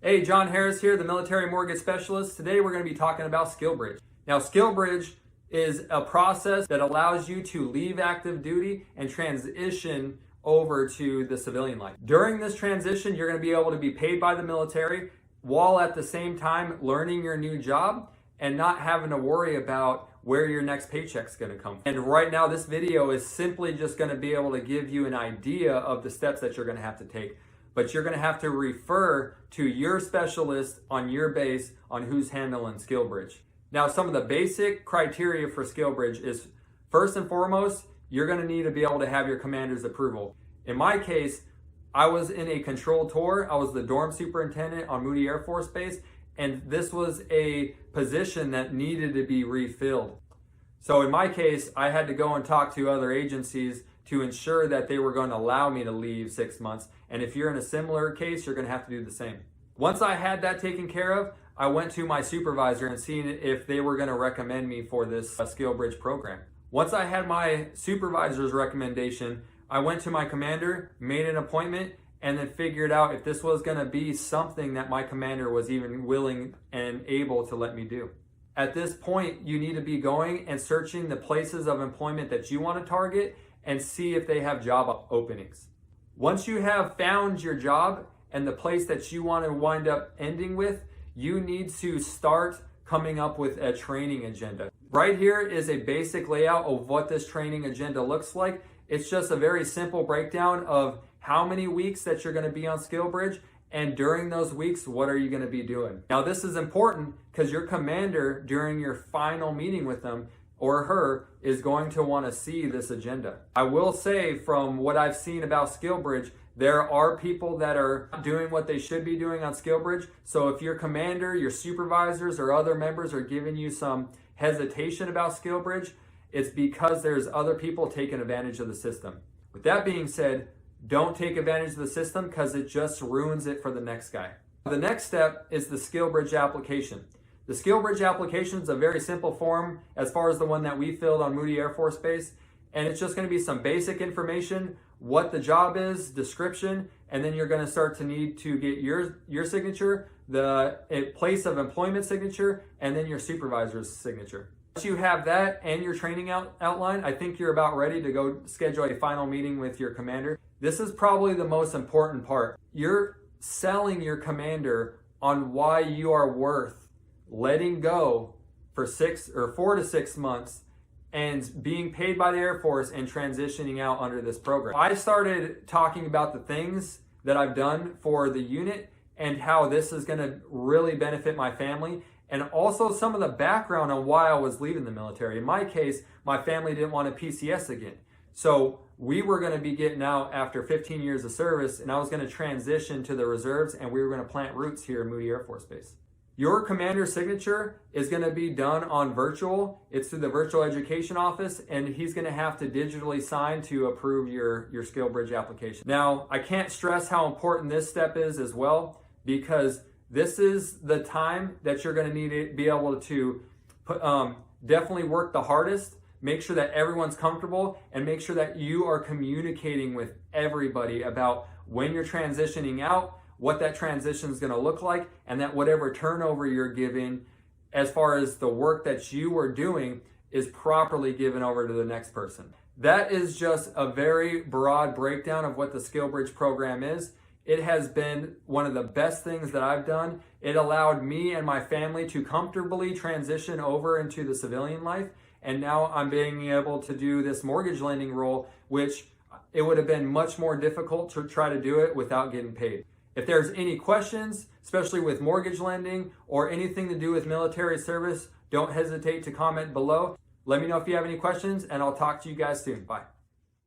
Hey, John Harris here, the Military Mortgage Specialist. Today we're going to be talking about SkillBridge. Now, SkillBridge is a process that allows you to leave active duty and transition over to the civilian life. During this transition, you're going to be able to be paid by the military while at the same time learning your new job and not having to worry about where your next paycheck's going to come from. And right now, this video is simply just going to be able to give you an idea of the steps that you're going to have to take. But you're going to have to refer to your specialist on your base on who's handling SkillBridge. Now, some of the basic criteria for SkillBridge is, first and foremost, you're going to need to be able to have your commander's approval. In my case, I was in a controlled tour. I was the dorm superintendent on Moody Air Force Base, and this was a position that needed to be refilled. So in my case, I had to go and talk to other agencies to ensure that they were going to allow me to leave 6 months. And if you're in a similar case, you're going to have to do the same. Once I had that taken care of, I went to my supervisor and seen if they were going to recommend me for this SkillBridge program. Once I had my supervisor's recommendation, I went to my commander, made an appointment, and then figured out if this was going to be something that my commander was even willing and able to let me do. At this point, you need to be going and searching the places of employment that you want to target and see if they have job openings. Once you have found your job and the place that you want to wind up ending with, you need to start coming up with a training agenda. Right here is a basic layout of what this training agenda looks like. It's just a very simple breakdown of how many weeks that you're going to be on SkillBridge, and during those weeks, what are you going to be doing? Now, this is important because your commander, during your final meeting with them, or her, is going to want to see this agenda. I will say, from what I've seen about SkillBridge, there are people that are doing what they should be doing on SkillBridge. So if your commander, your supervisors, or other members are giving you some hesitation about SkillBridge, it's because there's other people taking advantage of the system. With that being said, don't take advantage of the system because it just ruins it for the next guy. The next step is the SkillBridge application. The SkillBridge application is a very simple form as far as the one that we filled on Moody Air Force Base. And it's just going to be some basic information, what the job is, description, and then you're going to start to need to get your signature, the place of employment signature, and then your supervisor's signature. Once you have that and your training outline, I think you're about ready to go schedule a final meeting with your commander. This is probably the most important part. You're selling your commander on why you are worth letting go for 4 to 6 months and being paid by the Air Force and transitioning out under this program. I started talking about the things that I've done for the unit and how this is going to really benefit my family, and also some of the background on why I was leaving the military. In my case, my family didn't want to PCS again. So we were going to be getting out after 15 years of service, and I was going to transition to the reserves, and we were going to plant roots here at Moody Air Force Base. Your commander's signature is going to be done on virtual. It's through the virtual education office, and he's going to have to digitally sign to approve your SkillBridge application. Now, I can't stress how important this step is as well, because this is the time that you're going to need to be able to definitely work the hardest, make sure that everyone's comfortable, and make sure that you are communicating with everybody about when you're transitioning out, what that transition is going to look like, and that whatever turnover you're giving as far as the work that you were doing is properly given over to the next person. That is just a very broad breakdown of what the SkillBridge program is. It has been one of the best things that I've done. It allowed me and my family to comfortably transition over into the civilian life, and now I'm being able to do this mortgage lending role, which it would have been much more difficult to try to do it without getting paid. If there's any questions, especially with mortgage lending or anything to do with military service, don't hesitate to comment below. Let me know if you have any questions, and I'll talk to you guys soon. Bye.